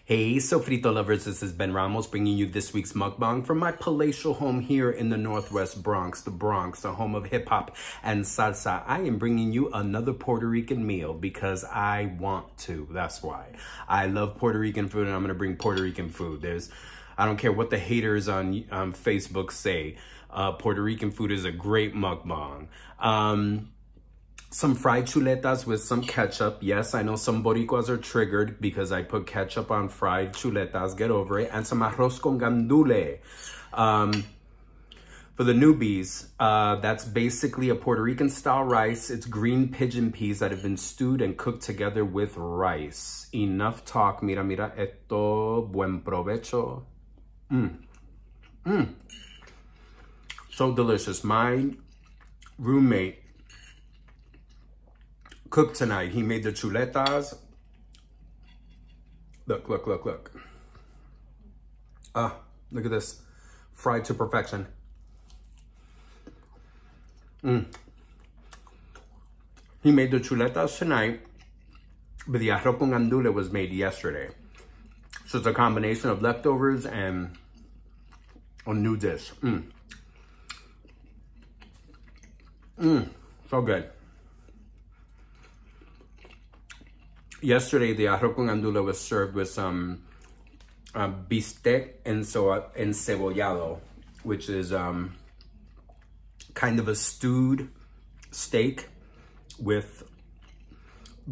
Hey, Sofrito Lovers, this is Ben Ramos bringing you this week's mukbang from my palatial home here in the Northwest Bronx, the home of hip-hop and salsa. I am bringing you another Puerto Rican meal because I want to, that's why. I love Puerto Rican food and I'm gonna bring Puerto Rican food. I don't care what the haters on Facebook say, Puerto Rican food is a great mukbang. Some fried chuletas with some ketchup. Yes, I know some Boricuas are triggered because I put ketchup on fried chuletas. Get over it. And some arroz con gandule. For the newbies, that's basically a Puerto Rican style rice. It's green pigeon peas that have been stewed and cooked together with rice. Enough talk. Mira, esto. Buen provecho. So delicious. My roommate cooked tonight. He made the chuletas. Look. Look at this. Fried to perfection. He made the chuletas tonight, but the arroz con gandule was made yesterday. So it's a combination of leftovers and a new dish. So good. Yesterday, the arroz con gandule was served with some bistec encebollado, which is kind of a stewed steak with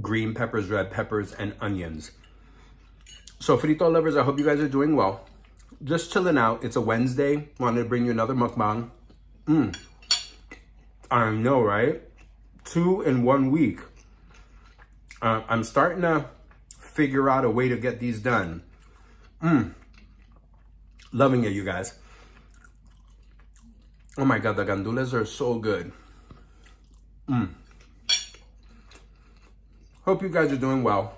green peppers, red peppers, and onions. So, Sofrito Lovers, I hope you guys are doing well. Just chilling out. It's a Wednesday. Wanted to bring you another mukbang. I know, right? 2 in 1 week. I'm starting to figure out a way to get these done. Loving it, you guys. Oh my God, the gandules are so good. Hope you guys are doing well.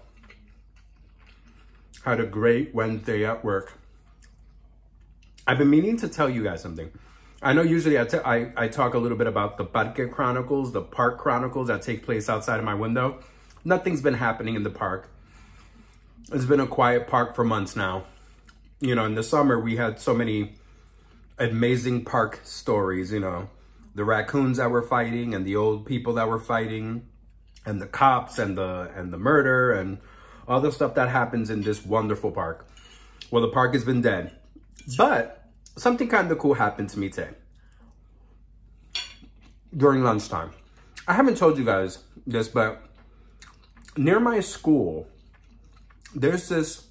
Had a great Wednesday at work. I've been meaning to tell you guys something. I know usually I talk a little bit about the Parque Chronicles, the park chronicles that take place outside of my window. Nothing's been happening in the park. It's been a quiet park for months now. You know, in the summer, we had so many amazing park stories, you know. The raccoons that were fighting and the old people that were fighting and the cops and the murder and all the stuff that happens in this wonderful park. Well, the park has been dead. But something kind of cool happened to me today during lunchtime. I haven't told you guys this, but near my school, there's this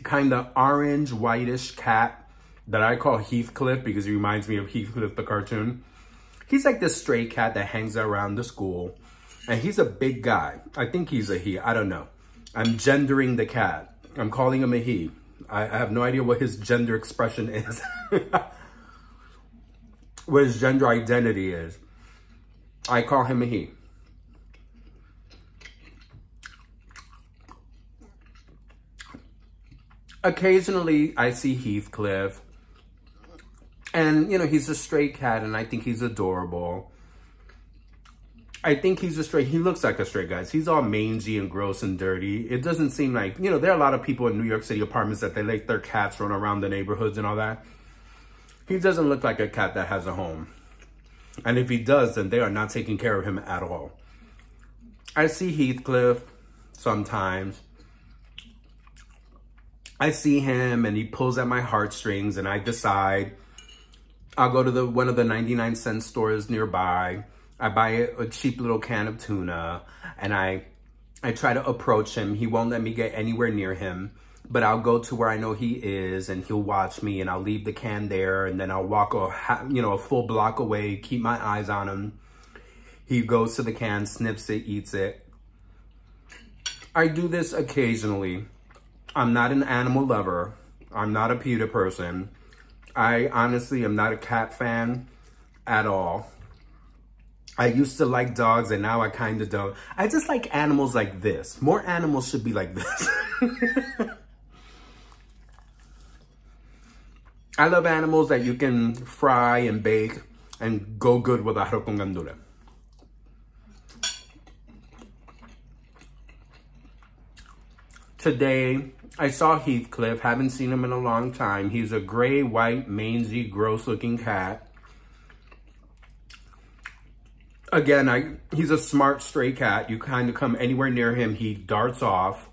kind of orange, whitish cat that I call Heathcliff because he reminds me of Heathcliff the cartoon. He's like this stray cat that hangs around the school, and he's a big guy. I think he's a he. I don't know. I'm gendering the cat. I'm calling him a he. I have no idea what his gender expression is. What his gender identity is. I call him a he. Occasionally, I see Heathcliff, and, you know, he's a stray cat, and I think he's adorable. I think he's a stray. He looks like a stray, guys. He's all mangy and gross and dirty. It doesn't seem like, you know, there are a lot of people in New York City apartments that they let their cats run around the neighborhoods and all that. He doesn't look like a cat that has a home. And if he does, then they are not taking care of him at all. I see Heathcliff sometimes. I see him and he pulls at my heartstrings, and I decide I'll go to one of the 99-cent stores nearby. I buy a cheap little can of tuna, and I try to approach him. He won't let me get anywhere near him, but I'll go to where I know he is, and he'll watch me, and I'll leave the can there, and then I'll walk a full block away, keep my eyes on him. He goes to the can, sniffs it, eats it. I do this occasionally. I'm not an animal lover. I'm not a PETA person. I honestly am not a cat fan at all. I used to like dogs, and now I kind of don't. I just like animals like this. More animals should be like this. I love animals that you can fry and bake and go good with arroz con gandule. Today, I saw Heathcliff. Haven't seen him in a long time. He's a gray, white, mangy, gross-looking cat. Again, he's a smart stray cat. You kind of come anywhere near him, he darts off.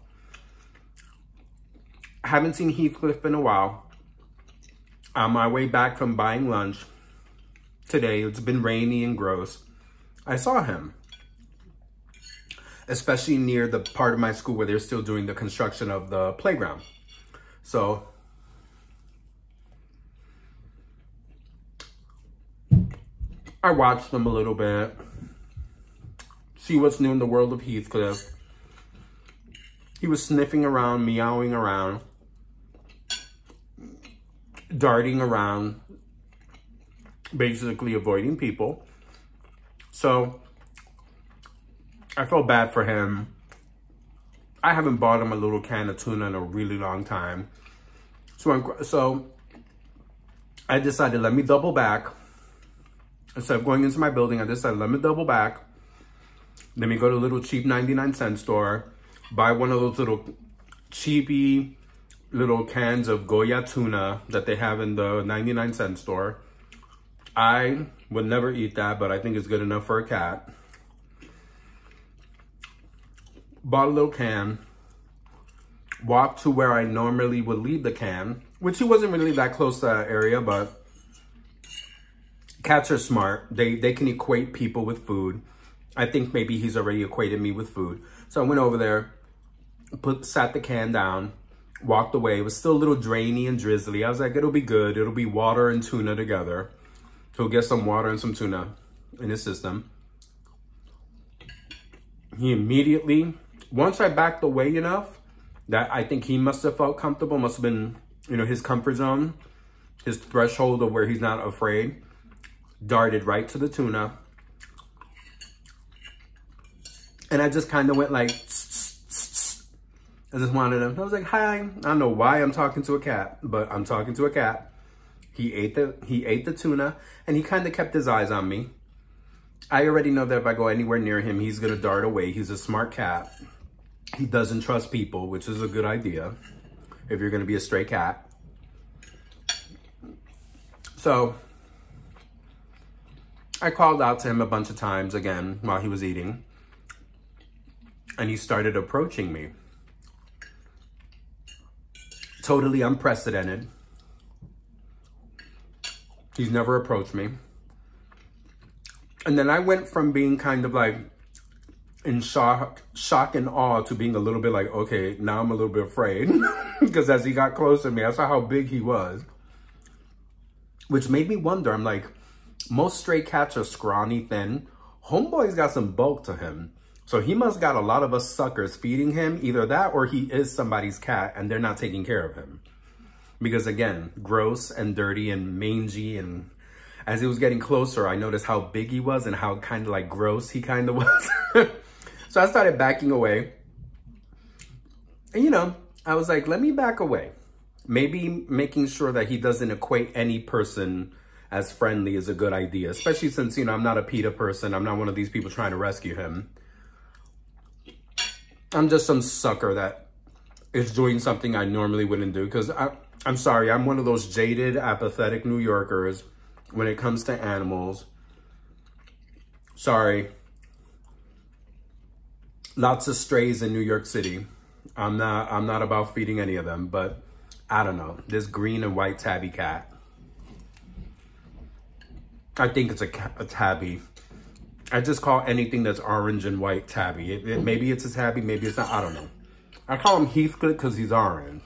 Haven't seen Heathcliff in a while. On my way back from buying lunch today, it's been rainy and gross. I saw him, especially near the part of my school where they're still doing the construction of the playground. So I watched him a little bit, see what's new in the world of Heathcliff. He was sniffing around, meowing around, darting around, basically avoiding people. So I felt bad for him. I haven't bought him a little can of tuna in a really long time. So I decided, let me double back. Instead of going into my building, I decided, let me double back. Let me go to a little cheap 99-cent store, buy one of those little cheapy little cans of Goya tuna that they have in the 99-cent store. I would never eat that, but I think it's good enough for a cat. Bought a little can, walked to where I normally would leave the can, which he wasn't really that close to that area, but cats are smart. They can equate people with food. I think maybe he's already equated me with food. So I went over there, sat the can down, walked away. It was still a little drainy and drizzly. I was like, it'll be good. It'll be water and tuna together. He'll get some water and some tuna in his system. He immediately, once I backed away enough that I think he must have felt comfortable, must have been, you know, his comfort zone, his threshold of where he's not afraid, darted right to the tuna. And I just kind of went like, I just wanted him. I was like, hi. I don't know why I'm talking to a cat, but I'm talking to a cat. He ate the tuna, and he kind of kept his eyes on me. I already know that if I go anywhere near him, he's going to dart away. He's a smart cat. He doesn't trust people, which is a good idea if you're going to be a stray cat. So I called out to him a bunch of times again while he was eating, and he started approaching me. Totally unprecedented. He's never approached me. And then I went from being kind of like in shock and awe to being a little bit like, okay, now I'm a little bit afraid. Because as he got close to me, I saw how big he was. Which made me wonder, I'm like, most stray cats are scrawny, thin. Homeboy's got some bulk to him. So he must got a lot of us suckers feeding him. Either that or he is somebody's cat and they're not taking care of him. Because again, gross and dirty and mangy. And as he was getting closer, I noticed how big he was and how kind of like gross he kind of was. So I started backing away. And you know, I was like, let me back away. Maybe making sure that he doesn't equate any person as friendly is a good idea. Especially since, you know, I'm not a PETA person. I'm not one of these people trying to rescue him. I'm just some sucker that is doing something I normally wouldn't do. Because I'm sorry, I'm one of those jaded, apathetic New Yorkers when it comes to animals. Sorry. Lots of strays in New York City. I'm not about feeding any of them, but I don't know. This green and white tabby cat. I think it's a tabby. I just call anything that's orange and white tabby. Maybe it's a tabby, maybe it's not. I don't know. I call him Heathcliff because he's orange.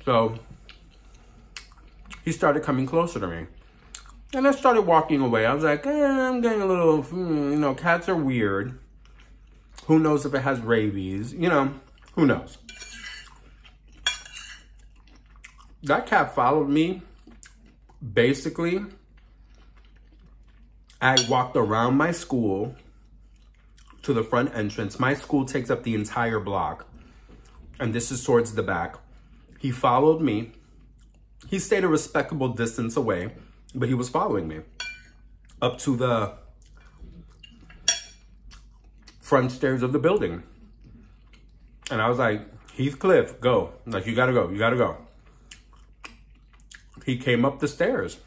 So he started coming closer to me. And I started walking away. I was like, I'm getting a little, you know, cats are weird. Who knows if it has rabies? You know, who knows? That cat followed me. Basically, I walked around my school to the front entrance. My school takes up the entire block. And this is towards the back. He followed me. He stayed a respectable distance away, but he was following me up to the front stairs of the building. And I was like, Heathcliff, go. Like, you gotta go, you gotta go. He came up the stairs.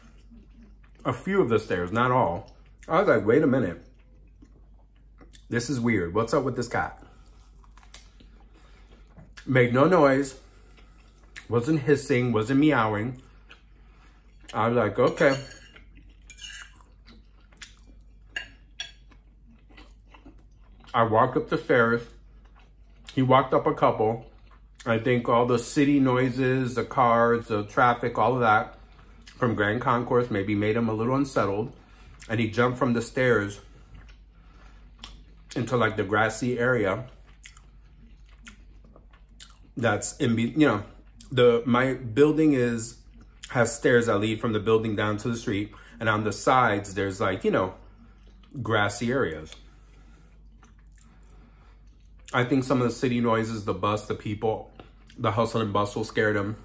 A few of the stairs, not all. I was like, wait a minute. This is weird. What's up with this cat? Made no noise. Wasn't hissing, wasn't meowing. I was like, okay. I walked up the stairs. He walked up a couple. I think all the city noises, the cars, the traffic, all of that from Grand Concourse maybe made him a little unsettled. And he jumped from the stairs into like the grassy area. That's in, you know, my building has stairs that lead from the building down to the street. And on the sides, there's like, you know, grassy areas. I think some of the city noises, the bus, the people, the hustle and bustle scared him.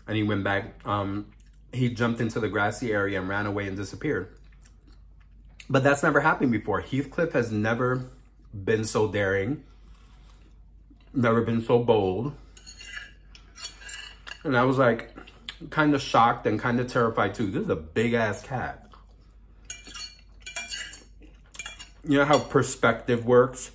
And he went back. He jumped into the grassy area and ran away and disappeared. But that's never happened before. Heathcliff has never been so daring. Never been so bold. And I was like, kind of shocked and kind of terrified too. This is a big ass cat. You know how perspective works?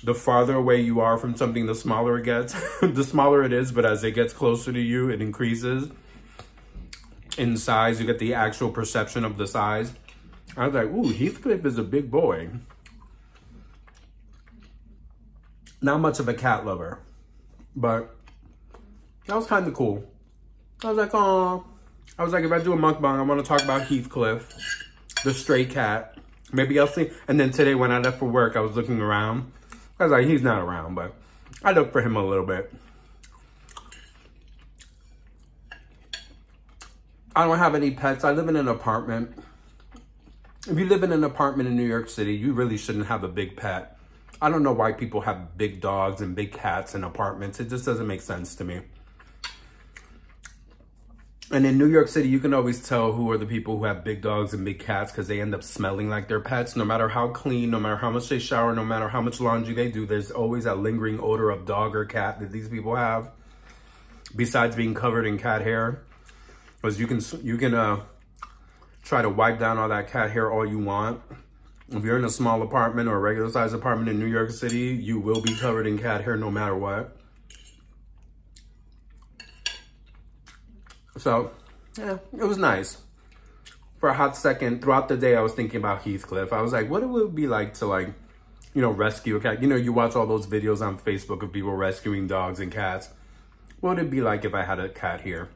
The farther away you are from something, the smaller it gets. The smaller it is, but as it gets closer to you, it increases in size. You get the actual perception of the size. I was like, ooh, Heathcliff is a big boy. Not much of a cat lover, but that was kind of cool. I was like, oh. I was like, if I do a mukbang, I want to talk about Heathcliff, the stray cat. Maybe I'll see. And then today when I left for work, I was looking around. I was like, he's not around, but I looked for him a little bit. I don't have any pets. I live in an apartment. If you live in an apartment in New York City, you really shouldn't have a big pet. I don't know why people have big dogs and big cats in apartments. It just doesn't make sense to me. And in New York City, you can always tell who are the people who have big dogs and big cats because they end up smelling like their pets. No matter how clean, no matter how much they shower, no matter how much laundry they do, there's always that lingering odor of dog or cat that these people have. Besides being covered in cat hair. Because you can try to wipe down all that cat hair all you want. If you're in a small apartment or a regular size apartment in New York City, you will be covered in cat hair no matter what. So, yeah, it was nice. For a hot second, throughout the day, I was thinking about Heathcliff. I was like, what it would be like to, like, you know, rescue a cat. You know, you watch all those videos on Facebook of people rescuing dogs and cats. What would it be like if I had a cat here?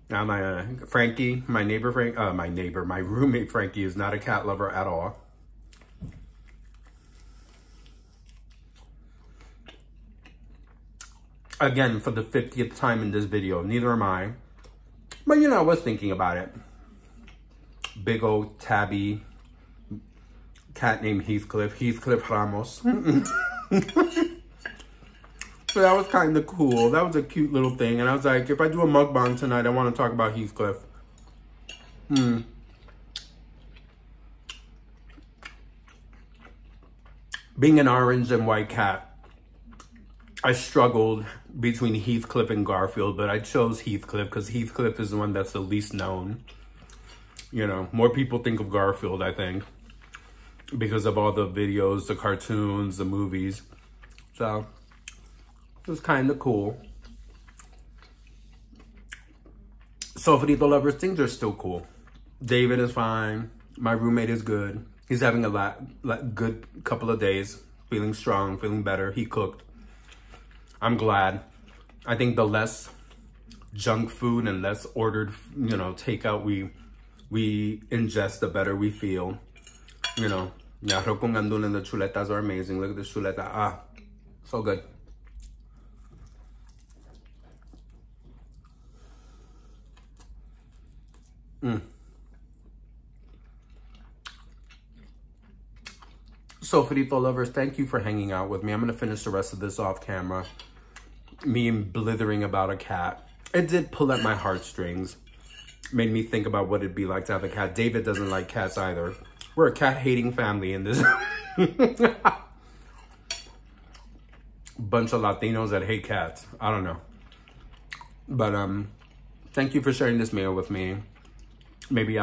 Now, my Frankie, my roommate Frankie is not a cat lover at all. Again, for the 50th time in this video, neither am I. But, you know, I was thinking about it. Big old tabby cat named Heathcliff Ramos. So that was kind of cool. That was a cute little thing. And I was like, if I do a mukbang tonight, I want to talk about Heathcliff. Being an orange and white cat, I struggled between Heathcliff and Garfield, but I chose Heathcliff because Heathcliff is the one that's the least known. You know, more people think of Garfield, I think, because of all the videos, the cartoons, the movies. So, it was kind of cool. Sofrito Lovers, things are still cool. David is fine. My roommate is good. He's having a good couple of days. Feeling strong, feeling better. He cooked. I'm glad. I think the less junk food and less ordered, you know, takeout we ingest, the better we feel. You know, the arroz con gandules and the chuletas are amazing. Look at the chuleta. Ah, so good. Sofrito Lovers, thank you for hanging out with me. I'm going to finish the rest of this off camera. Me blithering about a cat. It did pull at my heartstrings. Made me think about what it'd be like to have a cat. David doesn't like cats either. We're a cat-hating family in this. bunch of Latinos that hate cats. I don't know. But thank you for sharing this meal with me. Maybe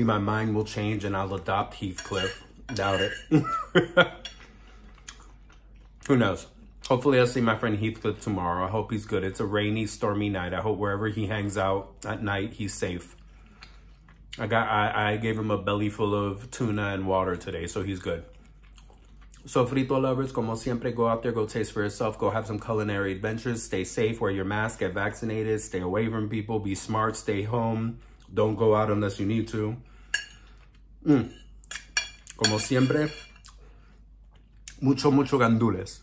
my mind will change and I'll adopt Heathcliff. Doubt it. Who knows? Hopefully I'll see my friend Heathcliff tomorrow. I hope he's good. It's a rainy, stormy night. I hope wherever he hangs out at night, he's safe. I gave him a belly full of tuna and water today, so he's good. Sofrito lovers, como siempre, go out there, go taste for yourself, go have some culinary adventures, stay safe, wear your mask, get vaccinated, stay away from people, be smart, stay home, don't go out unless you need to. Como siempre, mucho gandules.